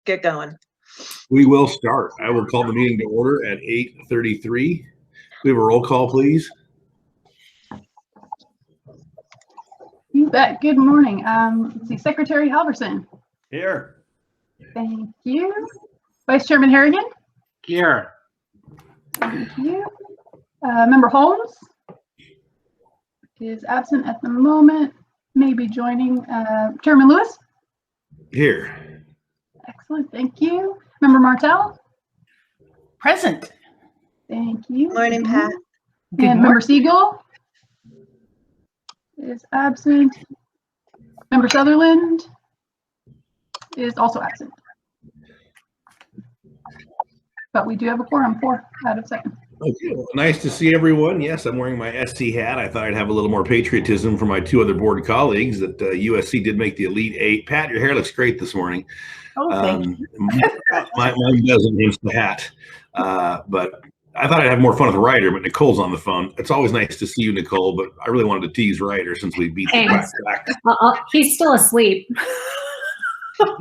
get going. We will start. I will call the meeting to order at 8:33. We have a roll call, please. You bet. Good morning. Let's see, Secretary Halverson. Here. Thank you. Vice Chairman Harrigan. Here. Thank you. Member Holmes is absent at the moment. Maybe joining. Chairman Lewis. Here. Excellent. Thank you. Member Martell. Present. Thank you. Morning, Pat. And Member Siegel is absent. Member Sutherland is also absent. But we do have a quorum, 4 out of 7. Okay, well, nice to see everyone. Yes, I'm wearing my SC hat. I thought I'd have a little more patriotism for my 2 other board colleagues that USC did make the Elite 8. Pat, your hair looks great this morning. Oh, thank you. Mine doesn't, hence the hat. But I thought I'd have more fun with Ryder, but Nicole's on the phone. It's always nice to see you, Nicole, but I really wanted to tease Ryder since we beat the back. He's still asleep.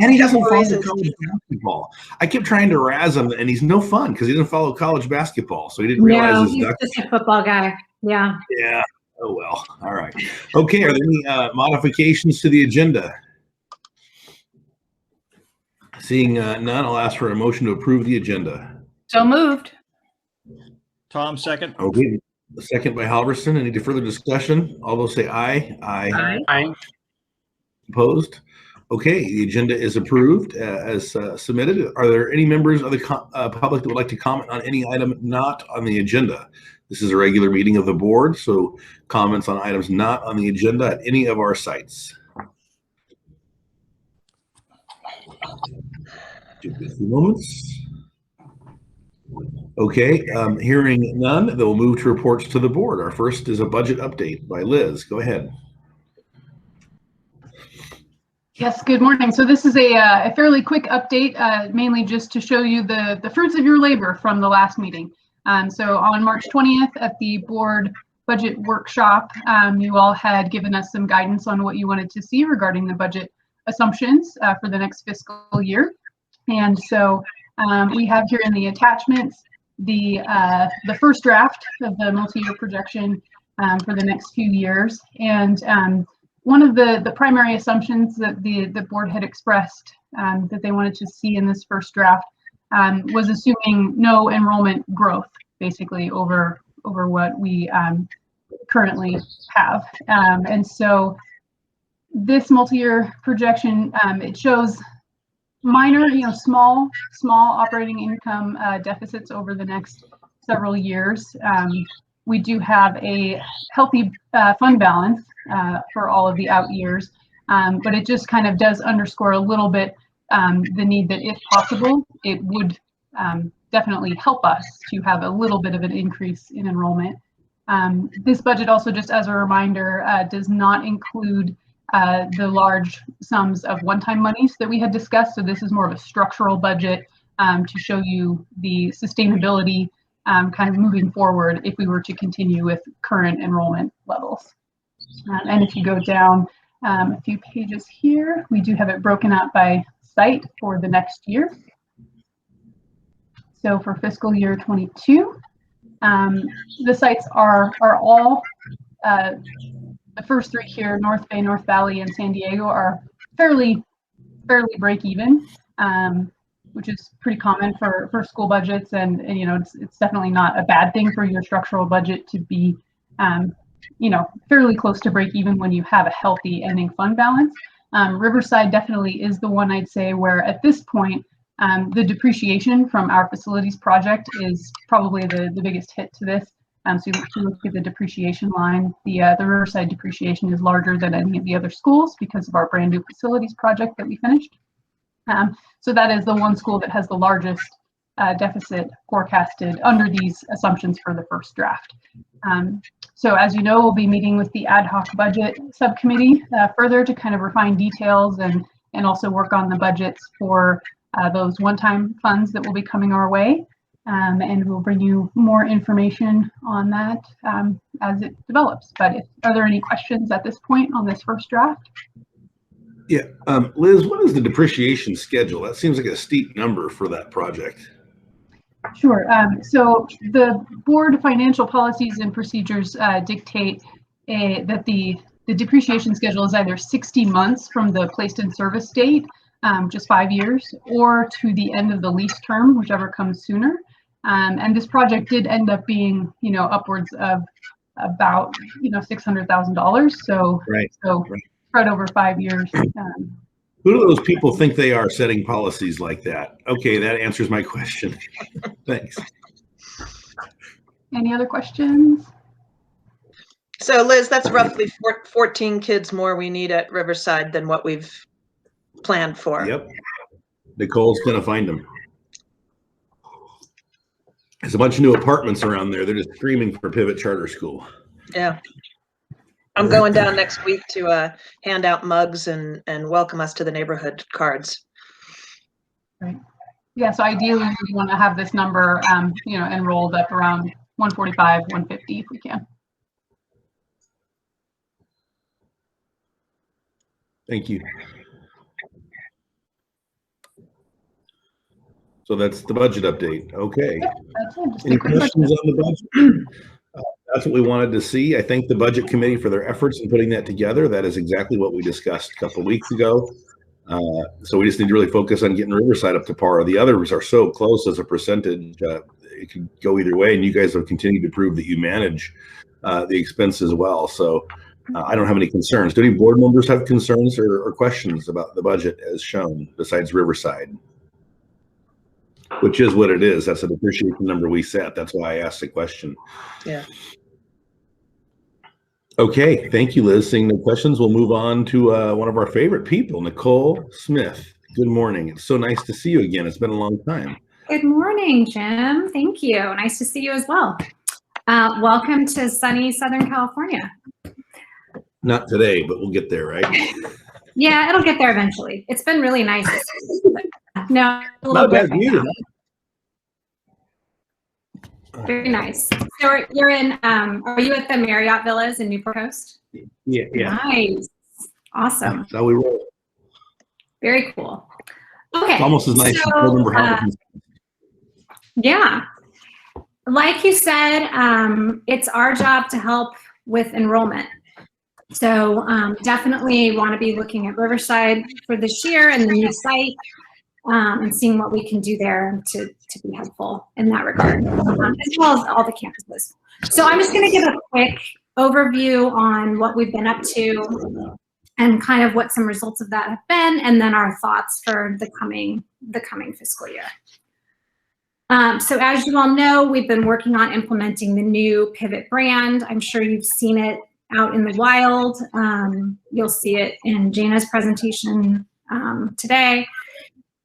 And he doesn't follow college basketball. I kept trying to razz him, and he's no fun because he doesn't follow college basketball. So he didn't realize he's just a football guy. Yeah. Yeah. Oh, well. All right. Okay. Are there any modifications to the agenda? Seeing none, I'll ask for a motion to approve the agenda. So moved. Tom, second. Okay. The second by Halverson. Any further discussion? All those say aye. Aye. Aye. Opposed? Okay, the agenda is approved as submitted. Are there any members of the public that would like to comment on any item not on the agenda? This is a regular meeting of the board, so comments on items not on the agenda at any of our sites. Just a few moments. Okay, hearing none, then we'll move to reports to the board. Our first is a budget update by Liz. Go ahead. Yes, good morning. So this is a fairly quick update, mainly just to show you the fruits of your labor from the last meeting. So on March 20th at the board budget workshop, you all had given us some guidance on what you wanted to see regarding the budget assumptions for the next fiscal year. And so we have here in the attachments the first draft of the multi-year projection for the next few years. And one of the primary assumptions that the board had expressed that they wanted to see in this first draft was assuming no enrollment growth, basically over what we currently have. And so this multi-year projection, it shows minor, small operating income deficits over the next several years. We do have a healthy fund balance for all of the out years, but it just kind of does underscore a little bit the need that, if possible, it would definitely help us to have a little bit of an increase in enrollment. This budget also, just as a reminder, does not include the large sums of one-time monies that we had discussed. So this is more of a structural budget to show you the sustainability kind of moving forward if we were to continue with current enrollment levels. And if you go down a few pages here, we do have it broken out by site for the next year. So for fiscal year 22, the sites are all, the first 3 here, North Bay, North Valley, and San Diego, are fairly break even, which is pretty common for school budgets, and it's definitely not a bad thing for your structural budget to be fairly close to break even when you have a healthy ending fund balance. Riverside definitely is the one I'd say where at this point the depreciation from our facilities project is probably the biggest hit to this. So if you look at the depreciation line, the Riverside depreciation is larger than any of the other schools because of our brand new facilities project that we finished. So that is the one school that has the largest deficit forecasted under these assumptions for the first draft. So as you know, we'll be meeting with the ad hoc budget subcommittee further to kind of refine details and also work on the budgets for those one-time funds that will be coming our way. And we'll bring you more information on that as it develops. But are there any questions at this point on this first draft? Yeah. Liz, what is the depreciation schedule? That seems like a steep number for that project. Sure. So the board financial policies and procedures dictate that the depreciation schedule is either 60 months from the placed in service date, just 5 years, or to the end of the lease term, whichever comes sooner. And this project did end up being, upwards of about, $600,000. So, Right. Spread over 5 years. Who do those people think they are setting policies like that? Okay, that answers my question. Thanks. Any other questions? So Liz, that's roughly 14 kids more we need at Riverside than what we've planned for. Yep. Nicole's gonna find them. There's a bunch of new apartments around there. They're just screaming for Pivot Charter School. Yeah. I'm going down next week to hand out mugs and welcome us to the neighborhood cards. Right. Yeah, so ideally we want to have this number, enrolled up around 145, 150 if we can. Thank you. So that's the budget update. Okay. That's it. Just a Any quick questions on the budget? That's what we wanted to see. I thank the budget committee for their efforts in putting that together. That is exactly what we discussed a couple of weeks ago. So we just need to really focus on getting Riverside up to par. The others are so close as a percentage. It could go either way, and you guys have continued to prove that you manage the expenses well. So I don't have any concerns. Do any board members have concerns or questions about the budget as shown besides Riverside? Which is what it is. That's a depreciation number we set. That's why I asked the question. Yeah. Okay, thank you, Liz. Seeing no questions, we'll move on to one of our favorite people, Nicole Smith. Good morning. It's so nice to see you again. It's been a long time. Good morning, Jim. Thank you. Nice to see you as well. Welcome to sunny Southern California. Not today, but we'll get there, right? Yeah, it'll get there eventually. It's been really nice. No, a little Not bad bit. view. Very nice. So you're in, are you at the Marriott Villas in Newport Coast? Yeah. Nice. Awesome. That's how we roll. Very cool. Okay. It's almost as nice as so, November Harvest. Yeah. Like you said, it's our job to help with enrollment. So definitely want to be looking at Riverside for this year and the new site and seeing what we can do there to be helpful in that regard, as well as all the campuses. So I'm just going to give a quick overview on what we've been up to and kind of what some results of that have been, and then our thoughts for the coming fiscal year. So as you all know, we've been working on implementing the new Pivot brand. I'm sure you've seen it out in the wild. You'll see it in Jana's presentation today.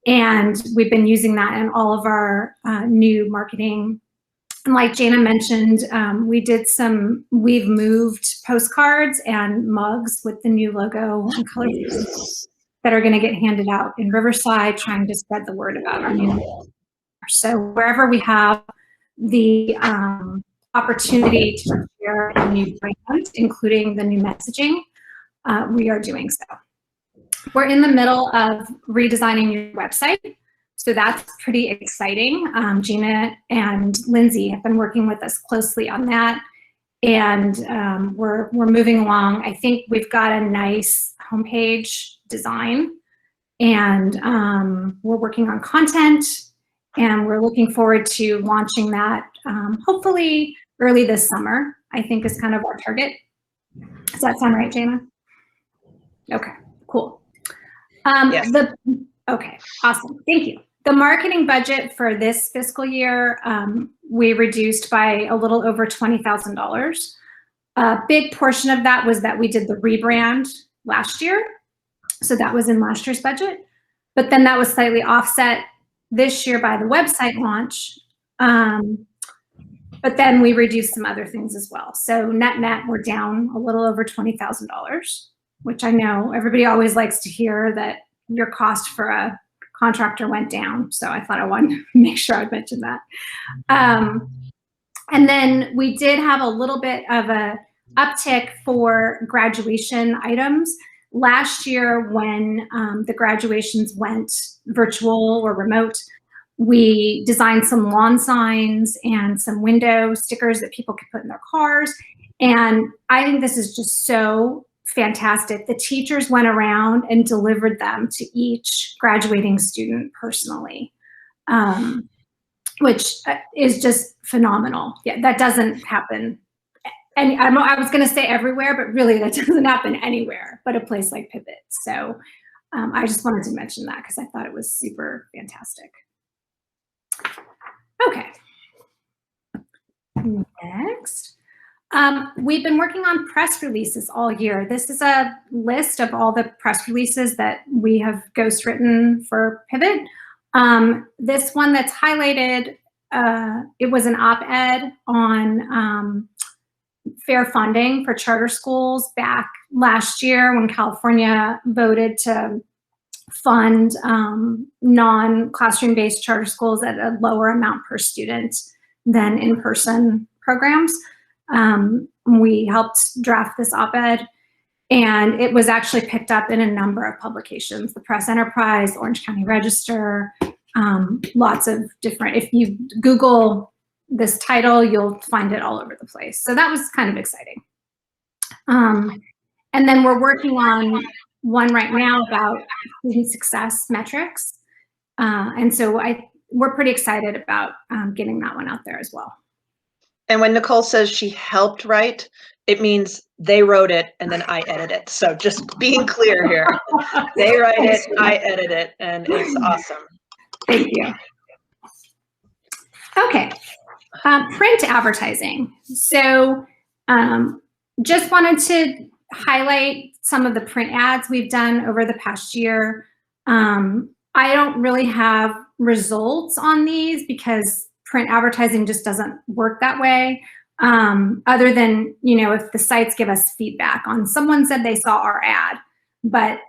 And we've been using that in all of our new marketing. And like Jana mentioned, we've moved postcards and mugs with the new logo and colors that are gonna get handed out in Riverside, trying to spread the word about our new. So wherever we have the opportunity to share a new brand, including the new messaging, we are doing so. We're in the middle of redesigning your website, so that's pretty exciting. Gina and Lindsay have been working with us closely on that, and we're moving along. I think we've got a nice homepage design, and we're working on content, and we're looking forward to launching that hopefully early this summer, I think is kind of our target. Does that sound right, Jana? Okay, cool. Yes. Okay, awesome, thank you. The marketing budget for this fiscal year, we reduced by a little over $20,000. A big portion of that was that we did the rebrand last year. So that was in last year's budget. But then that was slightly offset this year by the website launch. But then we reduced some other things as well. So net, we're down a little over $20,000, which I know everybody always likes to hear that your cost for a contractor went down. So I thought I wanted to make sure I mentioned that. And then we did have a little bit of a uptick for graduation items. last year when the graduations went virtual or remote, we designed some lawn signs and some window stickers that people could put in their cars. And I think this is just so fantastic. The teachers went around and delivered them to each graduating student personally, which is just phenomenal. Yeah, that doesn't happen. And I was going to say everywhere, but really that doesn't happen anywhere but a place like Pivot. So I just wanted to mention that because I thought it was super fantastic. Okay. Next. We've been working on press releases all year. This is a list of all the press releases that we have ghostwritten for Pivot. This one that's highlighted, it was an op-ed on fair funding for charter schools back last year when California voted to fund non-classroom-based charter schools at a lower amount per student than in-person programs. We helped draft this op-ed, and it was actually picked up in a number of publications, the Press Enterprise, Orange County Register, lots of different, if you Google this title, you'll find it all over the place. So that was kind of exciting. And then we're working on one right now about student success metrics. And so we're pretty excited about getting that one out there as well. And when Nicole says she helped write, it means they wrote it and then I edit it. So just being clear here, they write it, I edit it, and it's awesome. Thank you. Okay, print advertising. So just wanted to highlight some of the print ads we've done over the past year. I don't really have results on these because print advertising just doesn't work that way. Other than, you know, if the sites give us feedback on someone said they saw our ad, but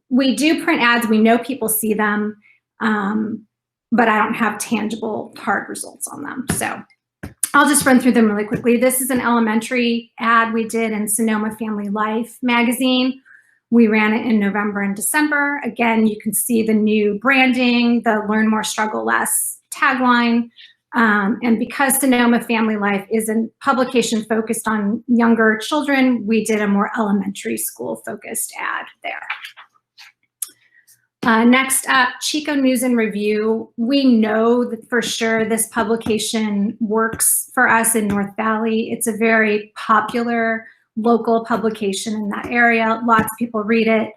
we do print ads, we know people see them, but I don't have tangible hard results on them. So I'll just run through them really quickly. This is an elementary ad we did in Sonoma Family Life magazine. We ran it in November and December. Again, you can see the new branding, the Learn More, Struggle Less tagline. And because Sonoma Family Life is a publication focused on younger children, we did a more elementary school focused ad there. Next up, Chico News and Review. We know that for sure this publication works for us in North Valley. It's a very popular local publication in that area. Lots of people read it.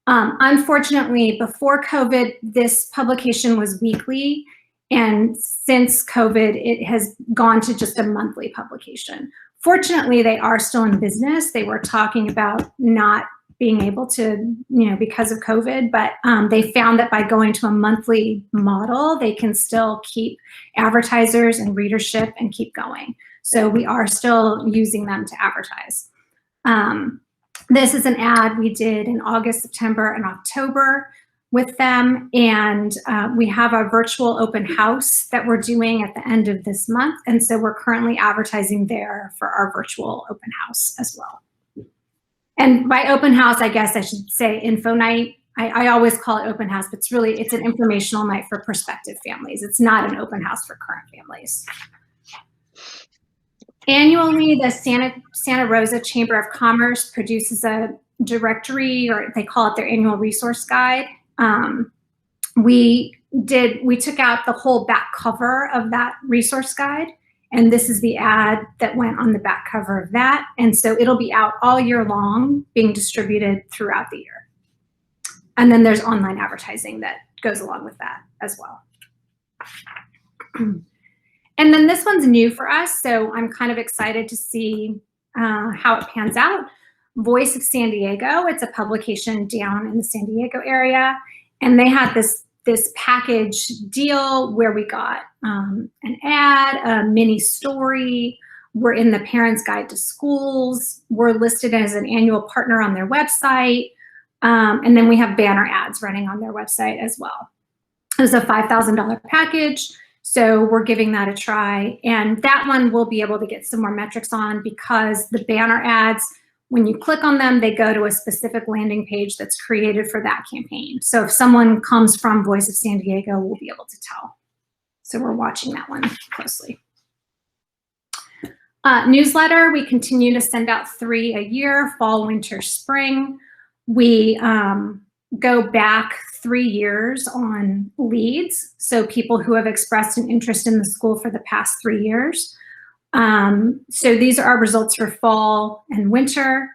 Unfortunately, before COVID, this publication was weekly. And since COVID, it has gone to just a monthly publication. Fortunately, they are still in business. They were talking about not being able to, you know, because of COVID, but they found that by going to a monthly model, they can still keep advertisers and readership and keep going. So we are still using them to advertise. This is an ad we did in August, September, and October with them. And we have a virtual open house that we're doing at the end of this month. And so we're currently advertising there for our virtual open house as well. And by open house, I guess I should say info night. I always call it open house, but it's an informational night for prospective families. It's not an open house for current families. Annually, the Santa Rosa Chamber of Commerce produces a directory, or they call it their annual resource guide. We took out the whole back cover of that resource guide, and this is the ad that went on the back cover of that. And so it'll be out all year long, being distributed throughout the year. And then there's online advertising that goes along with that as well. And then this one's new for us, so I'm kind of excited to see how it pans out. Voice of San Diego, it's a publication down in the San Diego area, and they had this package deal where we got an ad, a mini story, we're in the Parents Guide to Schools, we're listed as an annual partner on their website, and then we have banner ads running on their website as well. It was a $5,000 package. So we're giving that a try, and that one we'll be able to get some more metrics on because the banner ads when you click on them, they go to a specific landing page that's created for that campaign. So if someone comes from Voice of San Diego, we'll be able to tell. So we're watching that one closely. Newsletter, we continue to send out 3 a year, fall, winter, spring. We go back 3 years on leads, so people who have expressed an interest in the school for the past 3 years. So these are our results for fall and winter.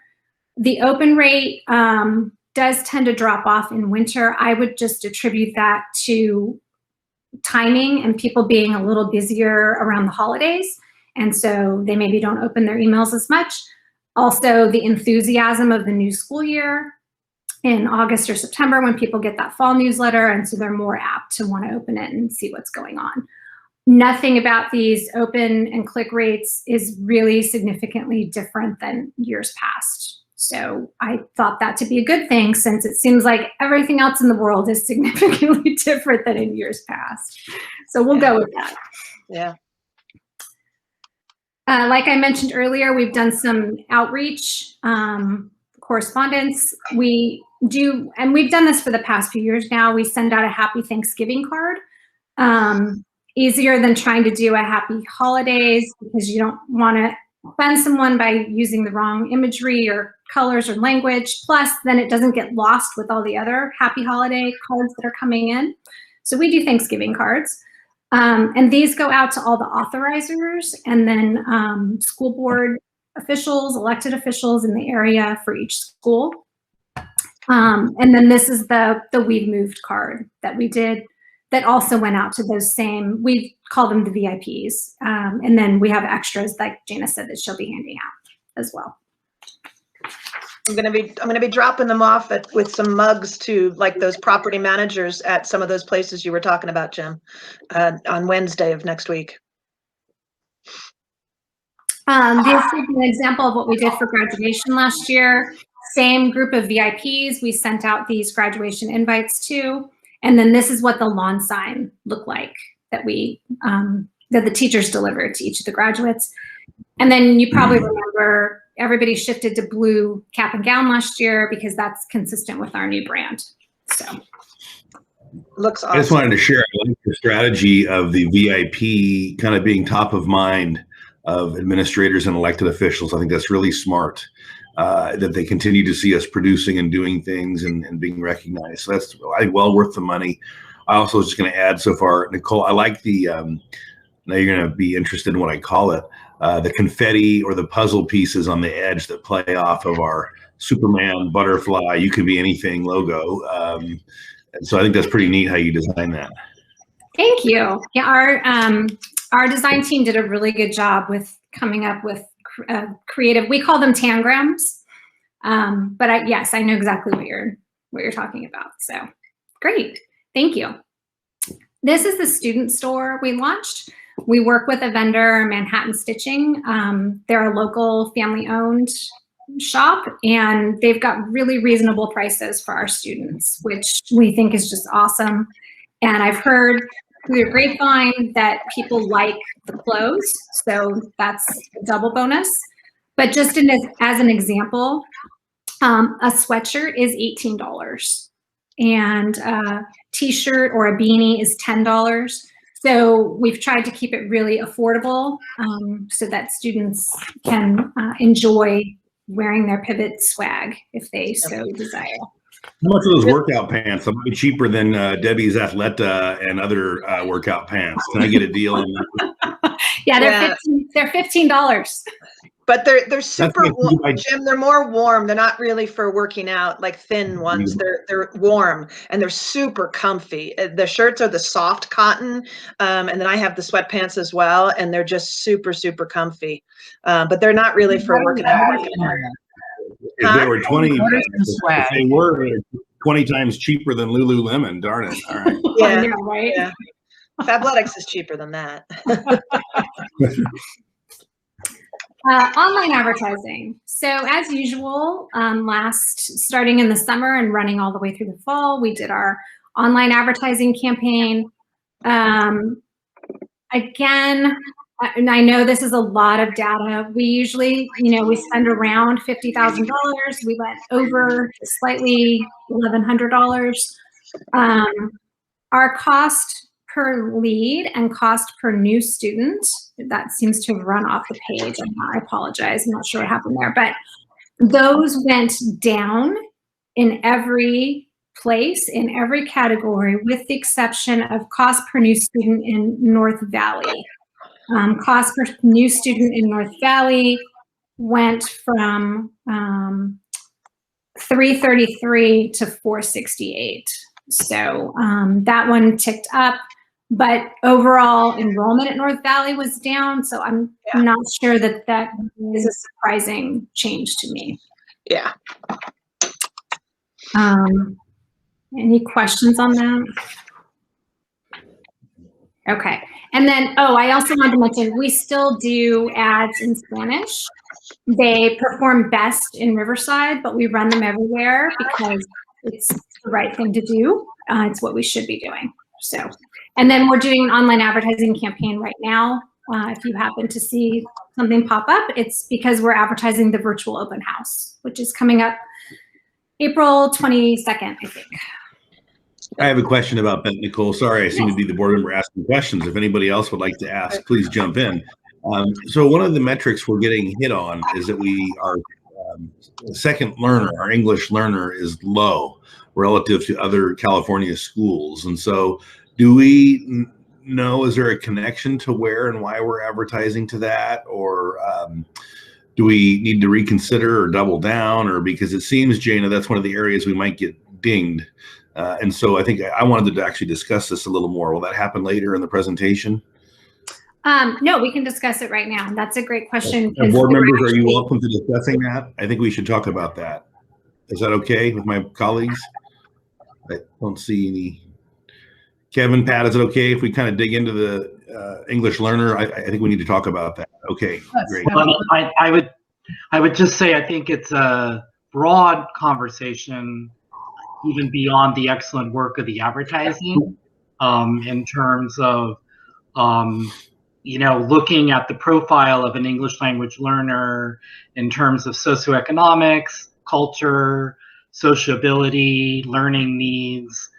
The open rate does tend to drop off in winter. I would just attribute that to timing and people being a little busier around the holidays. And so they maybe don't open their emails as much. Also, the enthusiasm of the new school year in August or September when people get that fall newsletter, and so they're more apt to want to open it and see what's going on. Nothing about these open and click rates is really significantly different than years past. So I thought that to be a good thing, since it seems like everything else in the world is significantly different than in years past. So we'll go with that. Yeah. Like I mentioned earlier, we've done some outreach, correspondence. We do, and we've done this for the past few years now, we send out a Happy Thanksgiving card. Easier than trying to do a Happy Holidays, because you don't want to offend someone by using the wrong imagery or colors or language. Plus, then it doesn't get lost with all the other Happy Holiday cards that are coming in. So we do Thanksgiving cards. And these go out to all the authorizers and then school board officials, elected officials in the area for each school. And then this is the We've Moved card that we did that also went out to those same, we call them the VIPs. And then we have extras, like Jana said, that she'll be handing out as well. I'm gonna be dropping them off with some mugs to like those property managers at some of those places you were talking about, Jim, on Wednesday of next week. This is an example of what we did for graduation last year. Same group of VIPs we sent out these graduation invites to. And then this is what the lawn sign looked like that we that the teachers delivered to each of the graduates. And then you probably remember everybody shifted to blue cap and gown last year because that's consistent with our new brand. So looks awesome. I just wanted to share, I like the strategy of the VIP kind of being top of mind of administrators and elected officials. I think that's really smart, that they continue to see us producing and doing things and being recognized. So that's, I think, well worth the money. I also was just going to add so far, Nicole, I like the, now you're going to be interested in what I call it, the confetti or the puzzle pieces on the edge that play off of our Superman, butterfly, you can be anything logo. And so I think that's pretty neat how you design that. Thank you. Yeah, our design team did a really good job with coming up with creative, we call them tangrams. But yes, I know exactly what you're talking about. So great. Thank you. This is the student store we launched. We work with a vendor, Manhattan Stitching. They're a local family-owned shop, and they've got really reasonable prices for our students, which we think is just awesome. And I've heard through the grapevine that people like the clothes, so that's a double bonus. But just as an example, a sweatshirt is $18, and a t-shirt or a beanie is $10. So we've tried to keep it really affordable so that students can enjoy wearing their Pivot swag if they so desire. How much are those workout pants? They might be cheaper than Debbie's Athleta and other workout pants. Can I get a deal on that? Yeah, they're $15. But they're super warm, Jim. They're more warm. They're not really for working out, like thin ones. They're warm and they're super comfy. The shirts are the soft cotton, and then I have the sweatpants as well, and they're just super comfy. But they're not really for working out. If they were 20, if they were 20 times cheaper than Lululemon, darn it! All right. Yeah, know, right. Yeah. Fabletics is cheaper than that. Online advertising. So as usual, starting in the summer and running all the way through the fall, we did our online advertising campaign. Again, and I know this is a lot of data. We usually, we spend around $50,000. We went over slightly $1,100. Our cost per lead and cost per new student, that seems to have run off the page. I apologize. I'm not sure what happened there, but those went down in every place, in every category, with the exception of cost per new student in North Valley. Cost per new student in North Valley went from $333 to $468. So that one ticked up, but overall enrollment at North Valley was down. So I'm not sure that that is a surprising change to me. Yeah. Any questions on that? Okay. And then, I also wanted to mention, we still do ads in Spanish. They perform best in Riverside, but we run them everywhere because it's the right thing to do. It's what we should be doing. So, and then we're doing an online advertising campaign right now. If you happen to see something pop up, it's because we're advertising the virtual open house, which is coming up April 22nd, I think. I have a question about that, Nicole. Sorry, I seem to be the board member asking questions. If anybody else would like to ask, please jump in. So one of the metrics we're getting hit on is that our second learner, our English learner, is low relative to other California schools. And so do we know, is there a connection to where and why we're advertising to that? Or do we need to reconsider or double down? Or because it seems, Jana, that's one of the areas we might get dinged. And so I think I wanted to actually discuss this a little more. Will that happen later in the presentation? No, we can discuss it right now. That's a great question. Board members, are you welcome to discussing that? I think we should talk about that. Is that okay with my colleagues? I don't see any. Kevin, Pat, is it okay if we kind of dig into the English learner? I think we need to talk about that. Okay, great. I would just say I think it's a broad conversation, even beyond the excellent work of the advertising, in terms of looking at the profile of an English language learner in terms of socioeconomics, culture, sociability, learning needs,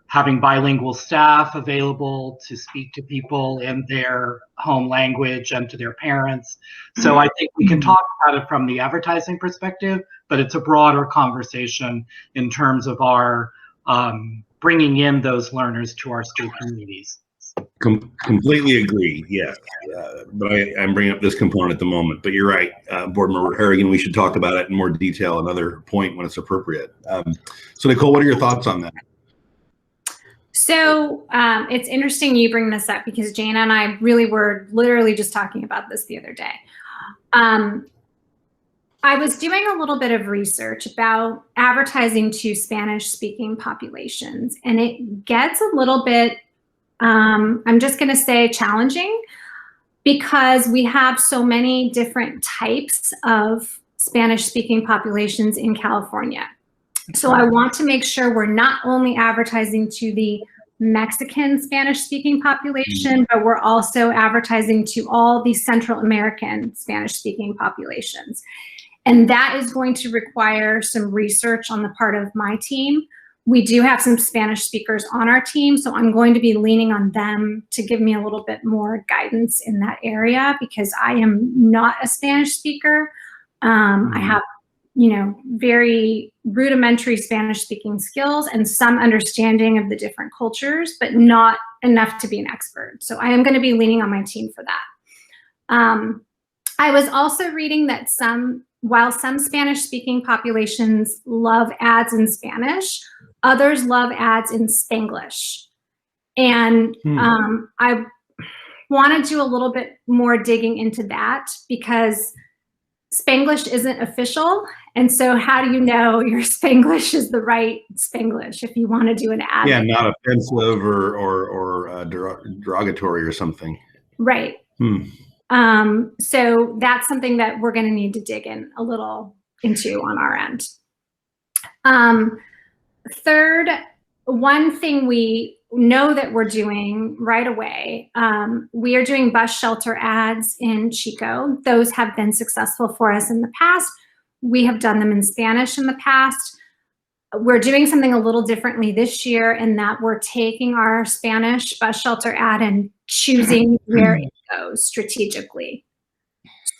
having bilingual staff available to speak to people in their home language and to their parents. So I think we can talk about it from the advertising perspective, but it's a broader conversation in terms of our bringing in those learners to our school communities. Completely agree, yes. But I'm bringing up this component at the moment. But you're right, Board Member Harrigan, we should talk about it in more detail another point when it's appropriate. So Nicole, what are your thoughts on that? So it's interesting you bring this up because Jana and I really were literally just talking about this the other day. I was doing a little bit of research about advertising to Spanish-speaking populations, and it gets a little bit, I'm just going to say, challenging because we have so many different types of Spanish-speaking populations in California. So I want to make sure we're not only advertising to the Mexican Spanish-speaking population, but we're also advertising to all the Central American Spanish-speaking populations. And that is going to require some research on the part of my team. We do have some Spanish speakers on our team, so I'm going to be leaning on them to give me a little bit more guidance in that area because I am not a Spanish speaker. I have very rudimentary Spanish speaking skills and some understanding of the different cultures, but not enough to be an expert. So I am going to be leaning on my team for that. I was also reading that while some Spanish speaking populations love ads in Spanish, others love ads in Spanglish. And I want to do a little bit more digging into that because Spanglish isn't official. And so how do you know your Spanglish is the right Spanglish if you want to do an ad? Yeah, not offensive or derogatory or something. Right. So that's something that we're going to need to dig in a little into on our end. Third, one thing we know that we're doing right away. We are doing bus shelter ads in Chico. Those have been successful for us in the past. We have done them in Spanish in the past. We're doing something a little differently this year in that we're taking our Spanish bus shelter ad and choosing where it goes strategically.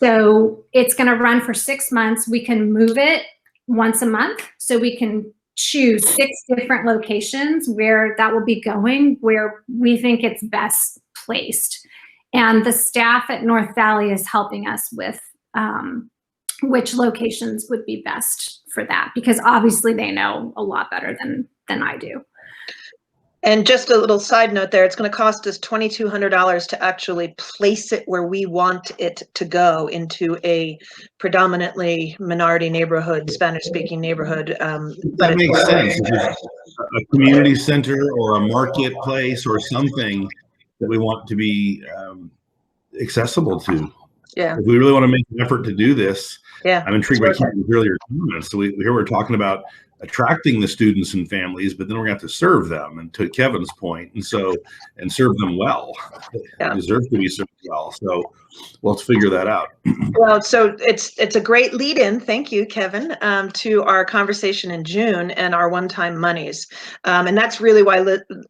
So it's going to run for 6 months. We can move it once a month. So we can choose 6 different locations where that will be going, where we think it's best placed. And the staff at North Valley is helping us with which locations would be best for that, because obviously they know a lot better than I do. And just a little side note there, it's going to cost us $2,200 to actually place it where we want it to go, into a predominantly minority neighborhood, Spanish-speaking neighborhood. That makes sense. A community center or a marketplace or something that we want to be accessible to. Yeah. If we really want to make an effort to do this, yeah, I'm intrigued by Kevin's earlier comments. So here we're talking about attracting the students and families, but then we're going to have to serve them, and to Kevin's point, and serve them well. Yeah. They deserve to be served well. So let's figure that out. Well, so it's a great lead-in. Thank you, Kevin, to our conversation in June and our one-time monies. And that's really why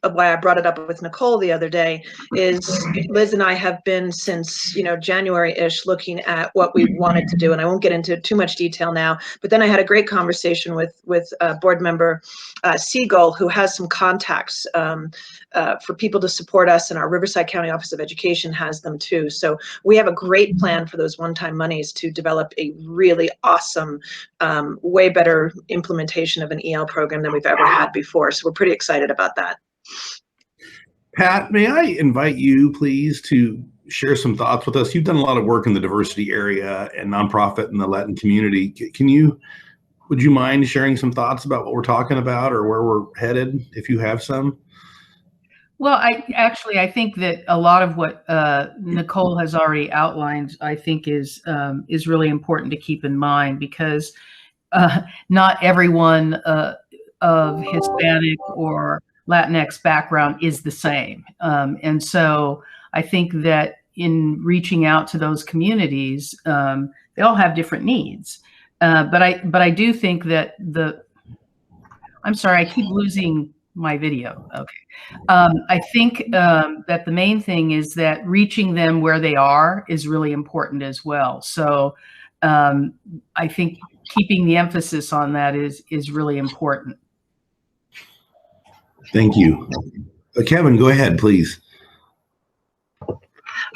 I brought it up with Nicole the other day. Is Liz and I have been since January-ish looking at what we wanted to do, and I won't get into too much detail now. But then I had a great conversation with board member Siegel, who has some contacts for people to support us, and our Riverside County Office of Education has them too. So we have a great plan for those one-time monies to develop a really awesome, way better implementation of an EL program than we've ever had before. So we're pretty excited about that. Pat, may I invite you, please, to share some thoughts with us? You've done a lot of work in the diversity area and nonprofit and the Latin community. Would you mind sharing some thoughts about what we're talking about or where we're headed, if you have some? Well, I think that a lot of what Nicole has already outlined, I think is really important to keep in mind, because not everyone of Hispanic or Latinx background is the same. And so I think that in reaching out to those communities, they all have different needs. But I do think that I'm sorry, I keep losing my video. Okay. I think that the main thing is that reaching them where they are is really important as well. So I think keeping the emphasis on that is really important. Thank you. Kevin, go ahead, please.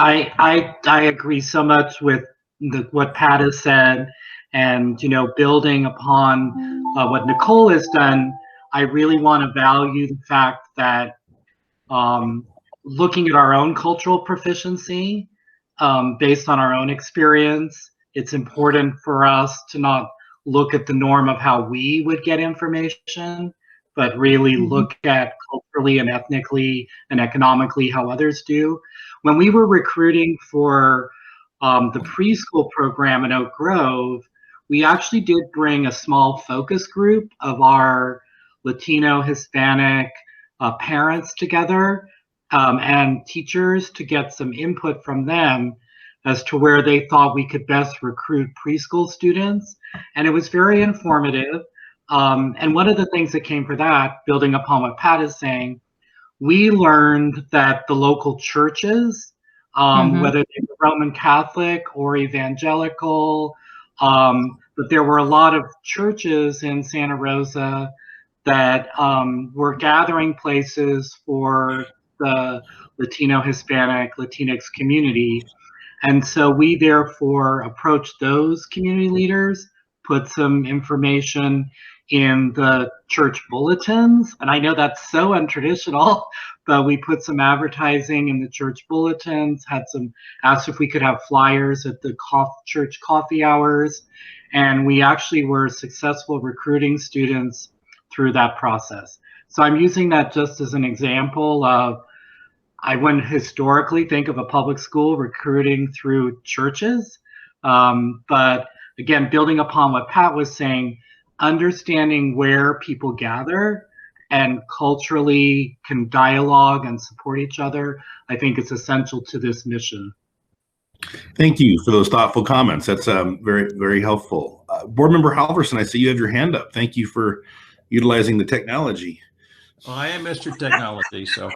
I agree so much with what Pat has said, and building upon what Nicole has done. I really want to value the fact that looking at our own cultural proficiency based on our own experience, it's important for us to not look at the norm of how we would get information, but really look at culturally and ethnically and economically how others do. When we were recruiting for the preschool program in Oak Grove, we actually did bring a small focus group of our Latino, Hispanic parents together and teachers to get some input from them as to where they thought we could best recruit preschool students. And it was very informative. And one of the things that came for that, building upon what Pat is saying, we learned that the local churches, whether they were Roman Catholic or evangelical, but there were a lot of churches in Santa Rosa that were gathering places for the Latino, Hispanic, Latinx community. And so we therefore approached those community leaders, put some information in the church bulletins. And I know that's so untraditional, but we put some advertising in the church bulletins, asked if we could have flyers at the church coffee hours. And we actually were successful recruiting students through that process. So I'm using that just as an example of, I wouldn't historically think of a public school recruiting through churches. But again, building upon what Pat was saying, understanding where people gather and culturally can dialogue and support each other, I think it's essential to this mission. Thank you for those thoughtful comments. That's very, very helpful. Board Member Halverson, I see you have your hand up. Thank you for utilizing the technology. Well, I am Mr. Technology, so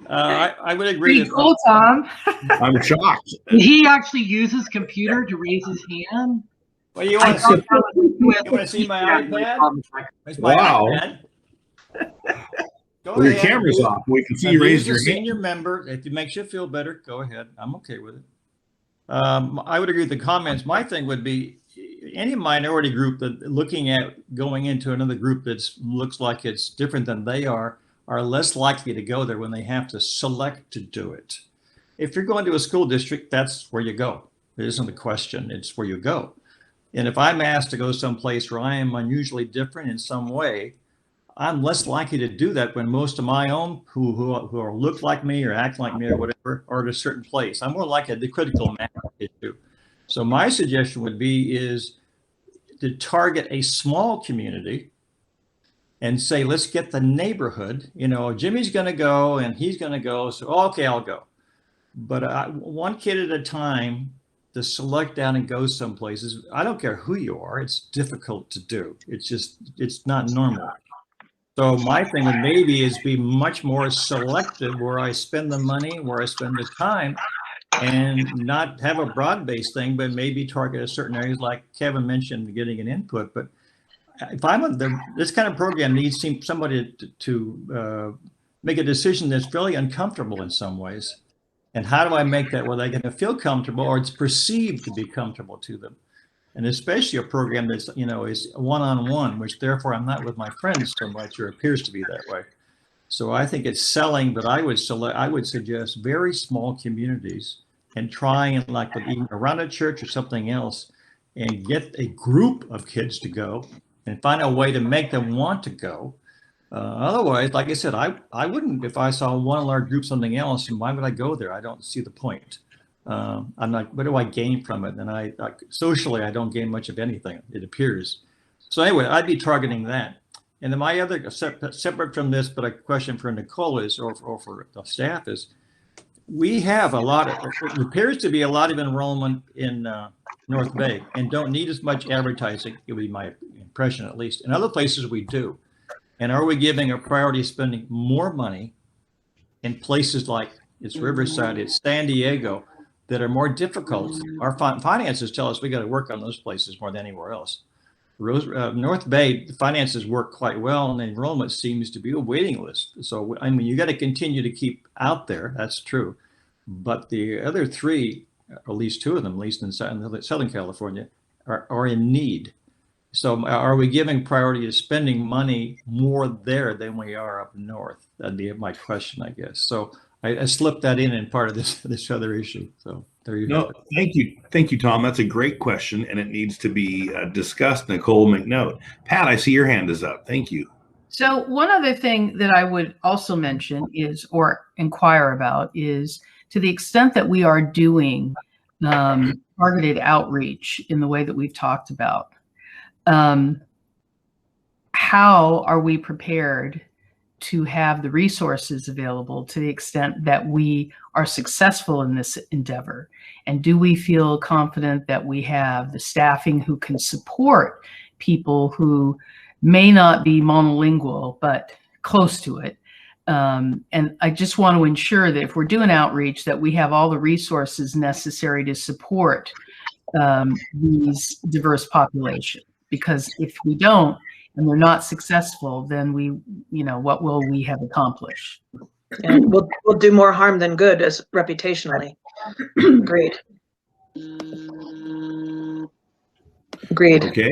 I would agree. Pretty cool, Tom. I'm shocked. Did he actually use his computer to raise his hand? Well, you want to see my iPad? Where's my Wow. iPad? Go Well, your ahead. camera's off. We can see you raise your hand. Senior member. If it makes you feel better, go ahead. I'm okay with it. I would agree with the comments. My thing would be any minority group that looking at going into another group that looks like it's different than they are less likely to go there when they have to select to do it. If you're going to a school district, that's where you go. It isn't a question. It's where you go. And if I'm asked to go someplace where I am unusually different in some way, I'm less likely to do that when most of my own who are look like me or act like me or whatever are at a certain place. I'm more likely the critical mass issue. So my suggestion would be is to target a small community and say, let's get the neighborhood. You know, Jimmy's going to go and he's going to go. So, okay, I'll go. But one kid at a time to select down and go some places. I don't care who you are. It's difficult to do. It's not normal. So my thing would maybe is be much more selective where I spend the money, where I spend the time, and not have a broad-based thing, but maybe target a certain areas like Kevin mentioned, getting an input. But if I'm this kind of program needs somebody to make a decision that's really uncomfortable in some ways. And how do I make that where they're going to feel comfortable or it's perceived to be comfortable to them? And especially a program that's, you know, is one-on-one, which therefore I'm not with my friends so much, or appears to be that way. So I think it's selling, but I would suggest very small communities and trying like even around a church or something else and get a group of kids to go and find a way to make them want to go. Otherwise, like I said, I wouldn't, if I saw one large group, something else, and why would I go there? I don't see the point. I'm not, what do I gain from it? And socially, I don't gain much of anything, it appears. So anyway, I'd be targeting that. And then my other, separate from this, but a question for Nicole is, or for the staff is, we have it appears to be a lot of enrollment in North Bay and don't need as much advertising. It would be my impression, at least. In other places we do. And are we giving a priority of spending more money in places like it's Riverside, it's San Diego, that are more difficult? Our finances tell us we got to work on those places more than anywhere else. North Bay, the finances work quite well, and the enrollment seems to be a waiting list. So, I mean, you got to continue to keep out there. That's true. But the other three, at least two of them, at least in Southern California, are in need. So are we giving priority to spending money more there than we are up north? That'd be my question, I guess. So I slipped that in part of this other issue. So there you go. Thank you, Tom. That's a great question, and it needs to be discussed. Nicole, make note. Pat, I see your hand is up. Thank you. So one other thing that I would also mention is, or inquire about, is to the extent that we are doing targeted outreach in the way that we've talked about, how are we prepared to have the resources available to the extent that we are successful in this endeavor? And do we feel confident that we have the staffing who can support people who may not be monolingual, but close to it? And I just want to ensure that if we're doing outreach, that we have all the resources necessary to support these diverse populations. Because if we don't, and we're not successful, then what will we have accomplished? And we'll do more harm than good as reputationally. Agreed. Agreed. Okay,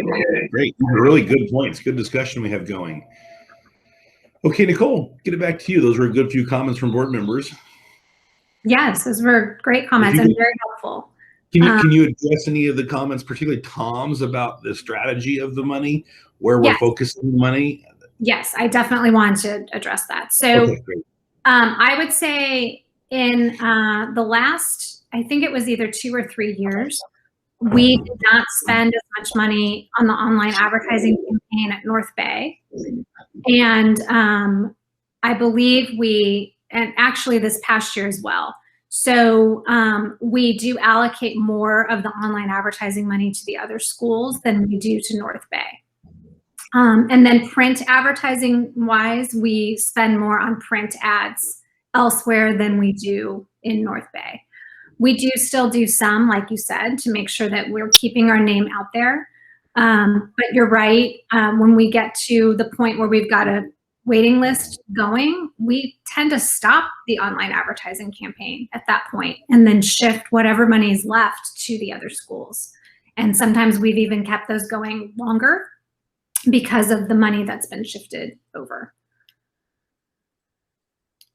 great. Really good points. Good discussion we have going. Okay, Nicole, get it back to you. Those were a good few comments from board members. Yes, those were great comments and very helpful. Can you address any of the comments, particularly Tom's, about the strategy of the money, where we're focusing the money? Yes, I definitely want to address that. So okay, great. I would say in the last, I think it was either 2 or 3 years, we did not spend as much money on the online advertising campaign at North Bay. And I believe and actually this past year as well. So we do allocate more of the online advertising money to the other schools than we do to North Bay. And then print advertising wise, we spend more on print ads elsewhere than we do in North Bay. We do still do some, like you said, to make sure that we're keeping our name out there. But you're right, when we get to the point where we've got a waiting list going, we tend to stop the online advertising campaign at that point and then shift whatever money is left to the other schools. And sometimes we've even kept those going longer because of the money that's been shifted over.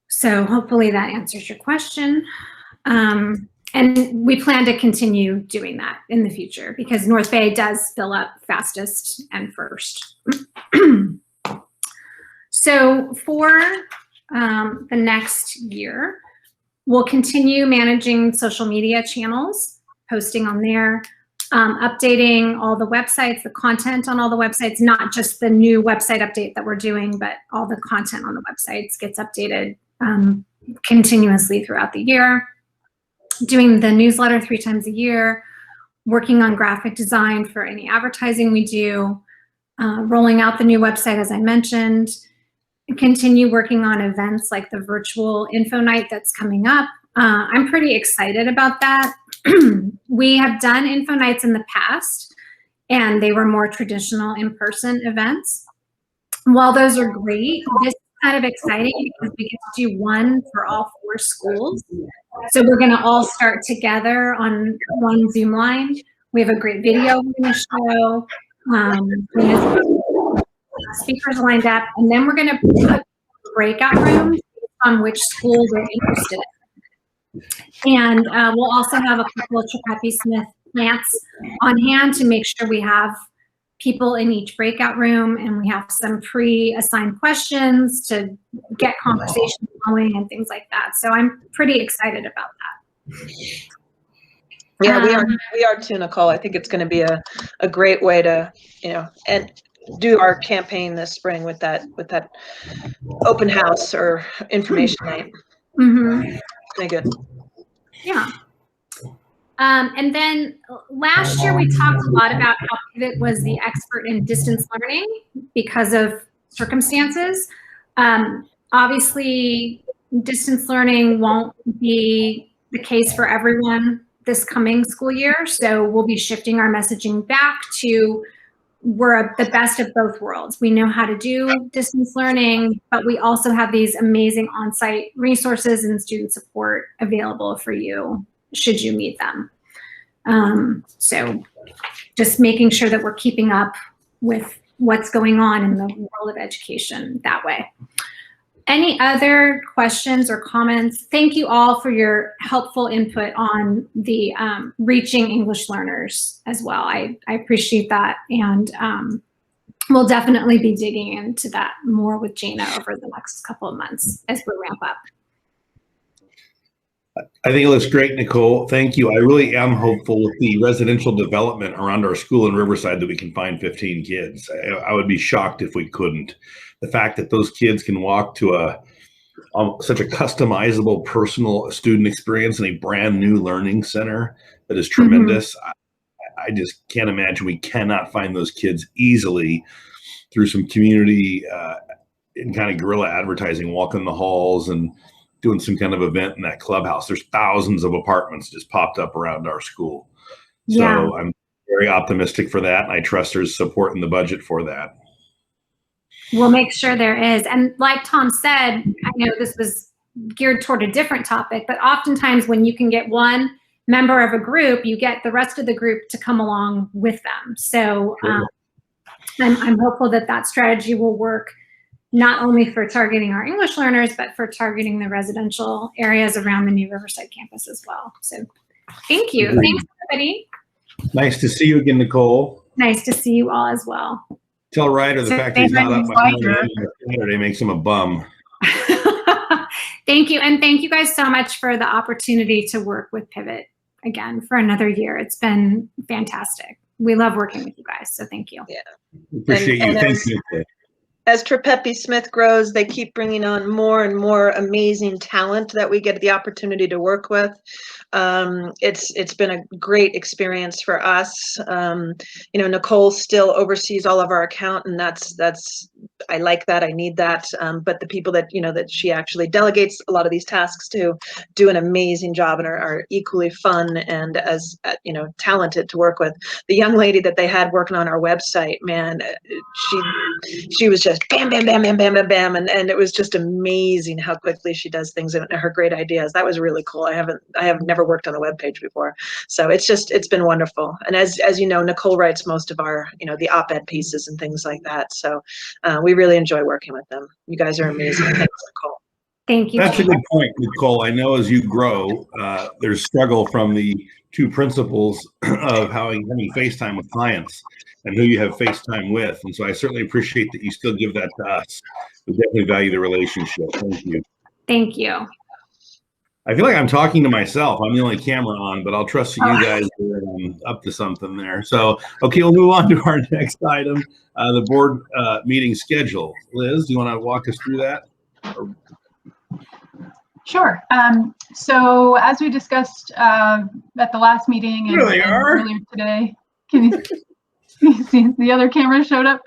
So hopefully that answers your question. And we plan to continue doing that in the future because North Bay does fill up fastest and first. So for the next year, we'll continue managing social media channels, posting on there, updating all the websites, the content on all the websites, not just the new website update that we're doing, but all the content on the websites gets updated continuously throughout the year. Doing the newsletter 3 times a year, working on graphic design for any advertising we do, rolling out the new website, as I mentioned, continue working on events like the virtual info night that's coming up. I'm pretty excited about that. We have done info nights in the past, and they were more traditional in-person events. While those are great, this is kind of exciting because we get to do one for all 4 schools. So we're going to all start together on one Zoom line. We have a great video we're going to show. We have speakers lined up, and then we're going to put breakout rooms on which schools are interested in. And we'll also have a couple of Pepe Smith plants on hand to make sure we have people in each breakout room, and we have some pre-assigned questions to get conversations going and things like that. So I'm pretty excited about that. Yeah, we are too, Nicole. I think it's going to be a great way to, and do our campaign this spring with that open house or information night. Mm-hmm. Pretty good. Yeah. And then last year we talked a lot about how Pivot was the expert in distance learning because of circumstances. Obviously, distance learning won't be the case for everyone this coming school year. So we'll be shifting our messaging back to we're the best of both worlds. We know how to do distance learning, but we also have these amazing on-site resources and student support available for you should you need them. So just making sure that we're keeping up with what's going on in the world of education that way. Any other questions or comments? Thank you all for your helpful input on the reaching English learners as well. I appreciate that. And we'll definitely be digging into that more with Jana over the next couple of months as we ramp up. I think it looks great, Nicole. Thank you. I really am hopeful with the residential development around our school in Riverside that we can find 15 kids. I would be shocked if we couldn't. The fact that those kids can walk to such a customizable personal student experience in a brand new learning center that is tremendous. I just can't imagine we cannot find those kids easily through some community and kind of guerrilla advertising, walking the halls and doing some kind of event in that clubhouse. There's thousands of apartments just popped up around our school. Yeah. So I'm very optimistic for that. And I trust there's support in the budget for that. We'll make sure there is. And like Tom said, I know this was geared toward a different topic, but oftentimes when you can get one member of a group, you get the rest of the group to come along with them. So I'm hopeful that that strategy will work not only for targeting our English learners, but for targeting the residential areas around the new Riverside campus as well. So thank you. Thanks, everybody. Nice to see you again, Nicole. Nice to see you all as well. Tell Ryder the fact he's not up by Saturday makes him a bum. Thank you. And thank you guys so much for the opportunity to work with Pivot again for another year. It's been fantastic. We love working with you guys. So thank you. Yeah. Appreciate you. Thank you. as Pepe Smith grows, they keep bringing on more and more amazing talent that we get the opportunity to work with. It's been a great experience for us. You know, Nicole still oversees all of our account, and that's I like that. I need that. But the people that that she actually delegates a lot of these tasks to do an amazing job and are equally fun and as talented to work with. The young lady that they had working on our website, man, she was just bam, bam, bam, bam, bam, bam, bam, and it was just amazing how quickly she does things and her great ideas. That was really cool. I have never worked on a web page before, so it's been wonderful. And as you know, Nicole writes most of our the op-ed pieces and things like that. So we really enjoy working with them. You guys are amazing. Thanks, Nicole. Thank you. That's a good point, Nicole. I know as you grow, there's struggle from the two principles of having FaceTime with clients and who you have FaceTime with. And so I certainly appreciate that you still give that to us. We definitely value the relationship. Thank you. Thank you. I feel like I'm talking to myself. I'm the only camera on, but I'll trust that you guys are up to something there. So, okay, we'll move on to our next item, the board meeting schedule. Liz, do you want to walk us through that? Sure. So as we discussed at the last meeting and earlier today, can you see the other camera showed up?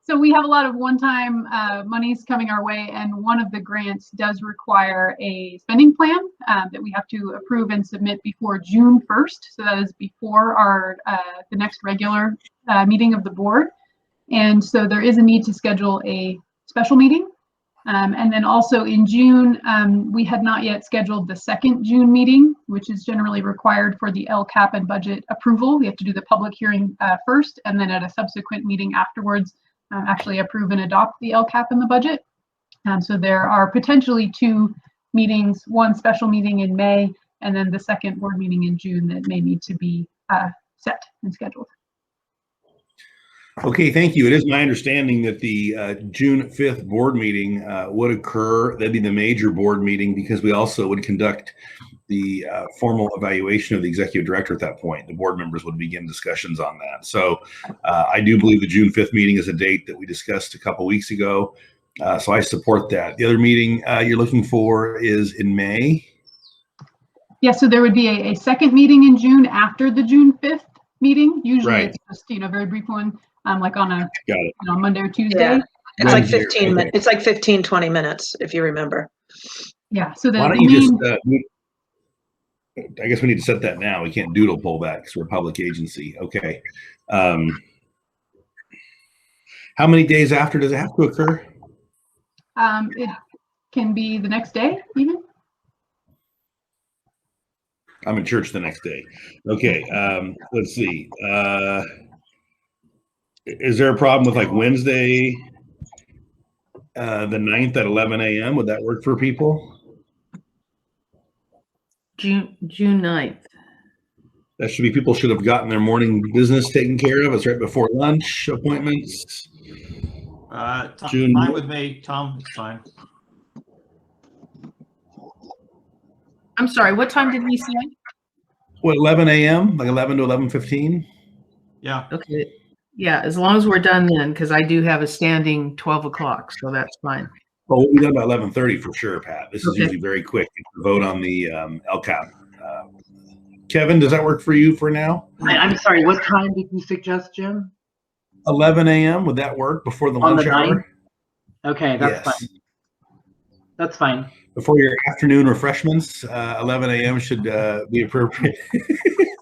So we have a lot of one-time monies coming our way, and one of the grants does require a spending plan that we have to approve and submit before June 1st. So that is before our the next regular meeting of the board. And so there is a need to schedule a special meeting. And then also in June, we had not yet scheduled the second June meeting, which is generally required for the LCAP and budget approval. We have to do the public hearing first, and then at a subsequent meeting afterwards, actually approve and adopt the LCAP and the budget. So there are potentially two meetings, one special meeting in May, and then the second board meeting in June that may need to be set and scheduled. Okay, thank you. It is my understanding that the June 5th board meeting would occur. That'd be the major board meeting because we also would conduct the formal evaluation of the executive director at that point. The board members would begin discussions on that. So I do believe the June 5th meeting is a date that we discussed a couple weeks ago. So I support that. The other meeting you're looking for is in May? Yeah, so there would be a second meeting in June after the June 5th meeting. Usually it's just, a very brief one. Like on a Monday or Tuesday. Yeah. It's like 15 minutes. It's like 15, 20 minutes, if you remember. Yeah. So why don't you just, I guess we need to set that now. We can't doodle pull back because we're a public agency. Okay. How many days after does it have to occur? It can be the next day, even. I'm in church the next day. Okay. Let's see. Is there a problem with like Wednesday, the 9th at 11 a.m.? Would that work for people? June 9th. That should be, people should have gotten their morning business taken care of. It's right before lunch appointments. June. Fine with me, Tom. It's fine. I'm sorry, what time did we say? What, 11 a.m.? Like 11 to 11:15? Yeah. Okay. Yeah, as long as we're done then, because I do have a standing 12 o'clock, so that's fine. Well, we'll be done by 11:30 for sure, Pat. This is usually very quick. Vote on the LCAP. Kevin, does that work for you for now? I'm sorry, what time did you suggest, Jim? 11 a.m. Would that work before the lunch hour? Okay, that's fine. That's fine. Before your afternoon refreshments, 11 a.m. should be appropriate.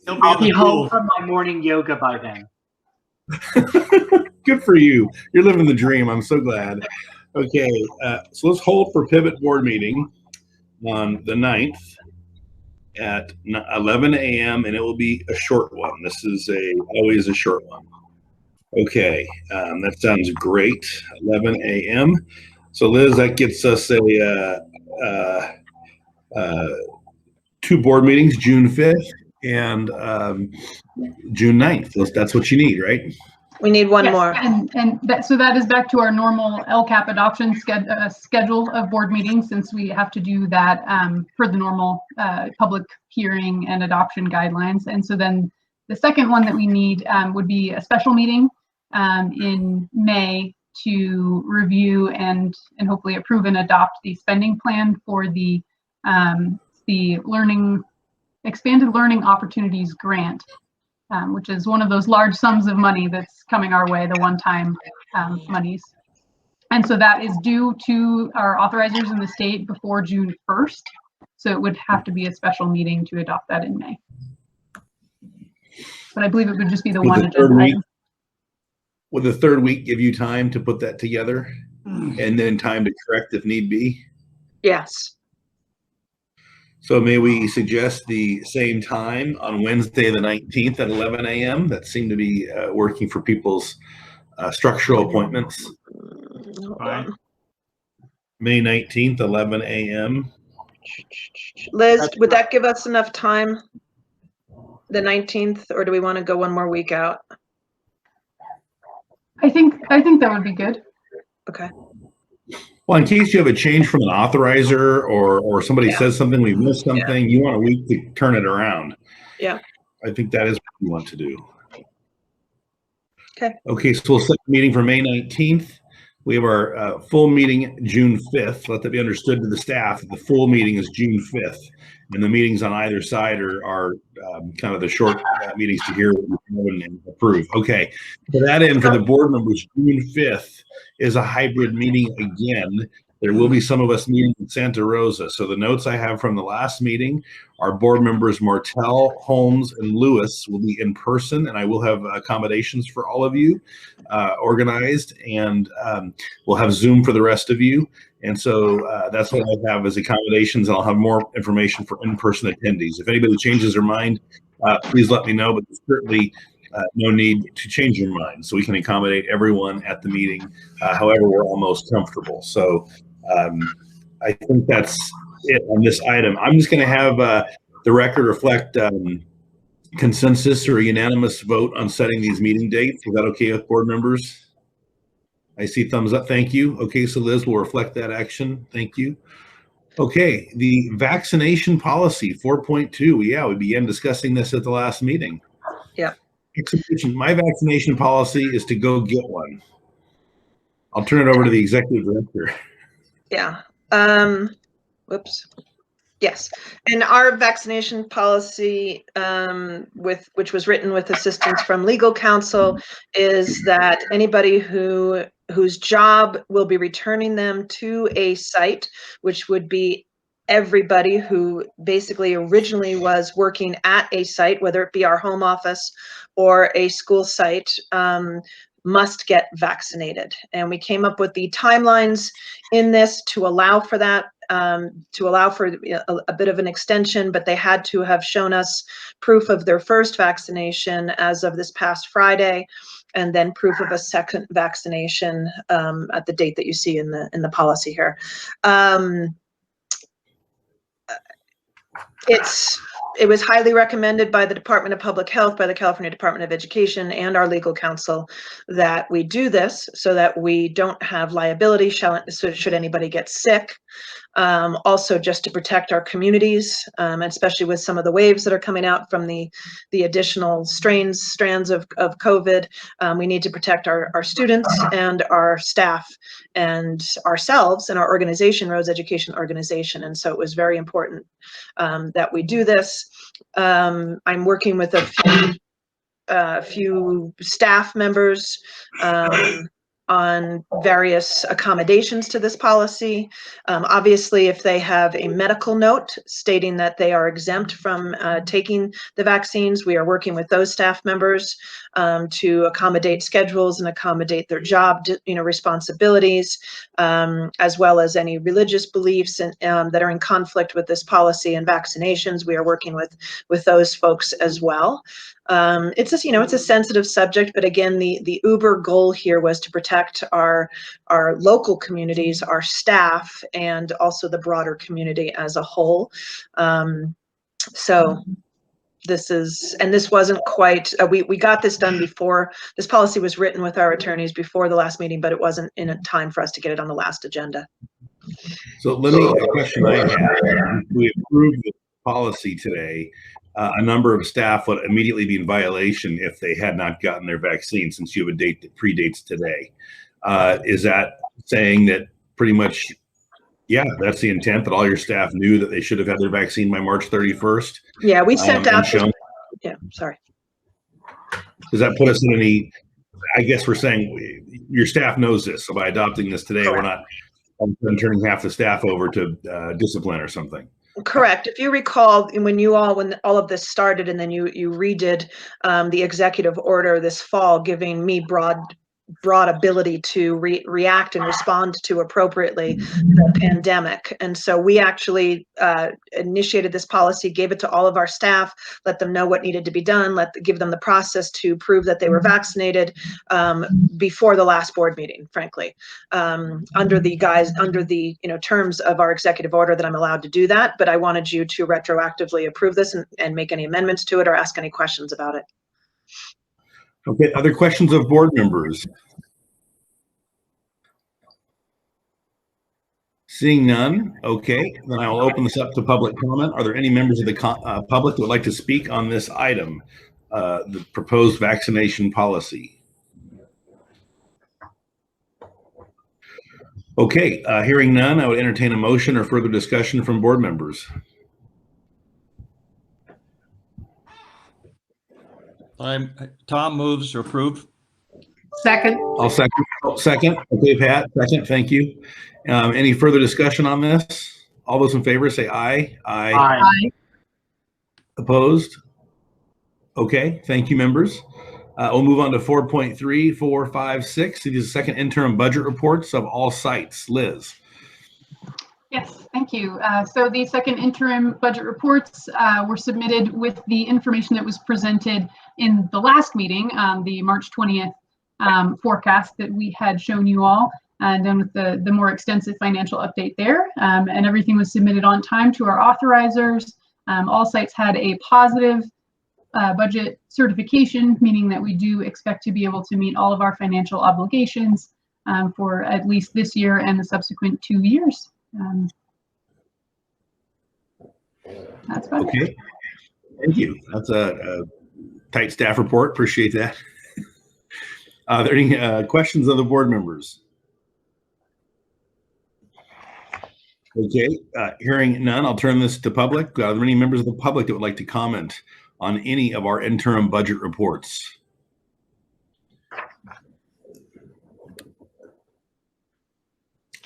I'll be home from my morning yoga by then. Good for you. You're living the dream. I'm so glad. Okay, so let's hold for pivot board meeting on the 9th at 11 a.m. and it will be a short one. This is always a short one. Okay, that sounds great. 11 a.m. So Liz, that gets us two board meetings, June 5th and June 9th. That's what you need, right? We need one more. So that is back to our normal LCAP adoption schedule of board meetings, since we have to do that for the normal public hearing and adoption guidelines. And so then the second one that we need would be a special meeting. in May to review and hopefully approve and adopt the spending plan for the expanded learning opportunities grant, which is one of those large sums of money that's coming our way, the one-time monies. And so that is due to our authorizers in the state before June 1st. So it would have to be a special meeting to adopt that in May. But I believe it would just be the one agenda item. Would the third week give you time to put that together and then time to correct if need be? Yes. So may we suggest the same time on Wednesday, the 19th at 11 a.m.? That seemed to be working for people's structural appointments. Fine. May 19th, 11 a.m. Liz, would that give us enough time? The 19th, or do we want to go one more week out? I think that would be good. Okay. Well, in case you have a change from an authorizer or somebody says something, we missed something, you want a week to turn it around. Yeah. I think that is what you want to do. Okay. Okay, so we'll set the meeting for May 19th. We have our full meeting June 5th. Let that be understood to the staff. The full meeting is June 5th. And the meetings on either side are kind of the short meetings to hear and approve. Okay. To that end, for the board members, June 5th is a hybrid meeting again. There will be some of us meeting in Santa Rosa. So the notes I have from the last meeting, our board members Martell, Holmes, and Lewis will be in person, and I will have accommodations for all of you organized, and we'll have Zoom for the rest of you. And so that's what I have as accommodations, and I'll have more information for in-person attendees. If anybody changes their mind, please let me know, but there's certainly no need to change your mind. So we can accommodate everyone at the meeting, however we're all most comfortable. So I think that's it on this item. I'm just going to have the record reflect consensus or a unanimous vote on setting these meeting dates. Is that okay with board members? I see thumbs up. Thank you. Okay, so Liz will reflect that action. Thank you. Okay, the vaccination policy 4.2. Yeah, we began discussing this at the last meeting. Yeah. My vaccination policy is to go get one. I'll turn it over to the executive director. Yeah. Whoops. Yes. And our vaccination policy, which was written with assistance from legal counsel, is that anybody whose job will be returning them to a site, which would be everybody who basically originally was working at a site, whether it be our home office or a school site, must get vaccinated. And we came up with the timelines in this to allow for that, to allow for a bit of an extension, but they had to have shown us proof of their first vaccination as of this past Friday, and then proof of a second vaccination at the date that you see in the policy here. It was highly recommended by the Department of Public Health, by the California Department of Education, and our legal counsel that we do this so that we don't have liability should anybody get sick. Also, just to protect our communities, especially with some of the waves that are coming out from the additional strands of COVID, we need to protect our students and our staff and ourselves and our organization, Rose Education Organization. And so it was very important that we do this. I'm working with a few staff members on various accommodations to this policy. Obviously, if they have a medical note stating that they are exempt from taking the vaccines, we are working with those staff members to accommodate schedules and accommodate their job, responsibilities, as well as any religious beliefs that are in conflict with this policy and vaccinations. We are working with those folks as well. It's just, it's a sensitive subject, but again, the uber goal here was to protect our local communities, our staff, and also the broader community as a whole. So this wasn't quite, we got this done before, this policy was written with our attorneys before the last meeting, but it wasn't in a time for us to get it on the last agenda. So let me, a question I have, we approved the policy today. a number of staff would immediately be in violation if they had not gotten their vaccine, since you have a date that predates today. Is that saying that pretty much, yeah, that's the intent, that all your staff knew that they should have had their vaccine by March 31st? Yeah, we sent out. Yeah, sorry. Does that put us in any, I guess we're saying your staff knows this, so by adopting this today, we're not turning half the staff over to discipline or something. Correct. If you recall, when all of this started, and then you redid the executive order this fall, giving me broad ability to react and respond to appropriately the pandemic. And so we actually initiated this policy, gave it to all of our staff, let them know what needed to be done, give them the process to prove that they were vaccinated before the last board meeting, frankly, under the terms of our executive order that I'm allowed to do that. But I wanted you to retroactively approve this and make any amendments to it or ask any questions about it. Okay, other questions of board members? Seeing none, okay, then I will open this up to public comment. Are there any members of the public that would like to speak on this item, the proposed vaccination policy? Okay, hearing none, I would entertain a motion or further discussion from board members. Tom moves to approve. Second. I'll second. Second. Okay, Pat. Second. Thank you. Any further discussion on this? All those in favor say aye. Aye. Aye. Opposed? Okay. Thank you, members. We'll move on to 4.3, 4, 5, 6. These are second interim budget reports of all sites. Liz. Yes, thank you. So the second interim budget reports were submitted with the information that was presented in the last meeting, the March 20th forecast that we had shown you all, and then with the more extensive financial update there. And everything was submitted on time to our authorizers. All sites had a positive budget certification, meaning that we do expect to be able to meet all of our financial obligations for at least this year and the subsequent 2 years. That's about it. Okay. Thank you. That's a tight staff report. Appreciate that. Are there any questions of the board members? Okay. Hearing none, I'll turn this to public. Are there any members of the public that would like to comment on any of our interim budget reports?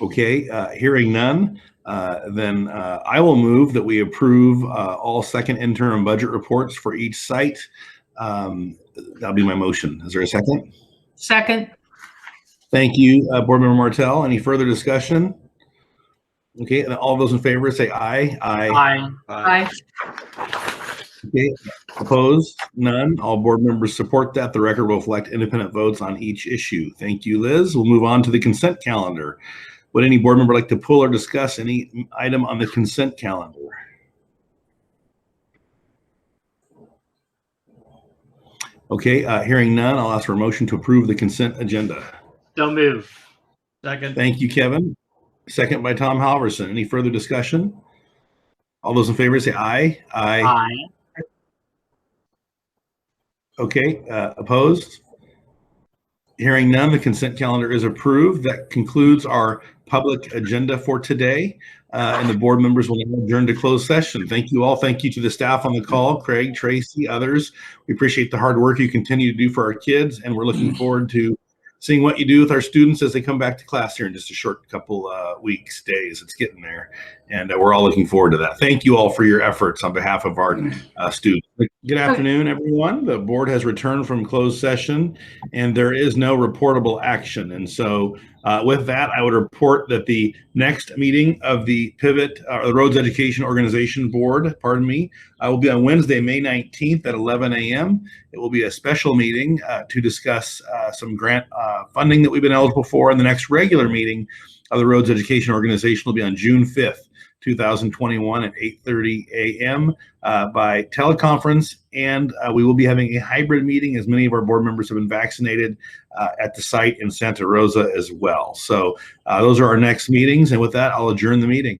Okay, hearing none, then I will move that we approve all second interim budget reports for each site. That'll be my motion. Is there a second? Second. Thank you, Board Member Martell. Any further discussion? Okay, and all those in favor say aye. Aye. Aye. Okay, opposed? None. All board members support that. The record will reflect independent votes on each issue. Thank you, Liz. We'll move on to the consent calendar. Would any board member like to pull or discuss any item on the consent calendar? Okay, hearing none, I'll ask for a motion to approve the consent agenda. Don't move. Second. Thank you, Kevin. Second by Tom Halverson. Any further discussion? All those in favor say aye. Aye. Aye. Okay, opposed? Hearing none, the consent calendar is approved. That concludes our public agenda for today, and the board members will now adjourn to closed session. Thank you all. Thank you to the staff on the call, Craig, Tracy, others. We appreciate the hard work you continue to do for our kids, and we're looking forward to seeing what you do with our students as they come back to class here in just a short couple weeks, days. It's getting there, and we're all looking forward to that. Thank you all for your efforts on behalf of our students. Good afternoon, everyone. The board has returned from closed session, and there is no reportable action. And so with that, I would report that the next meeting of the Pivot, the Roads Education Organization Board, will be on Wednesday, May 19th at 11 a.m. It will be a special meeting to discuss some grant funding that we've been eligible for. And the next regular meeting of the Roads Education Organization will be on June 5th, 2021 at 8:30 a.m. By teleconference, and we will be having a hybrid meeting as many of our board members have been vaccinated at the site in Santa Rosa as well. So those are our next meetings, and with that, I'll adjourn the meeting.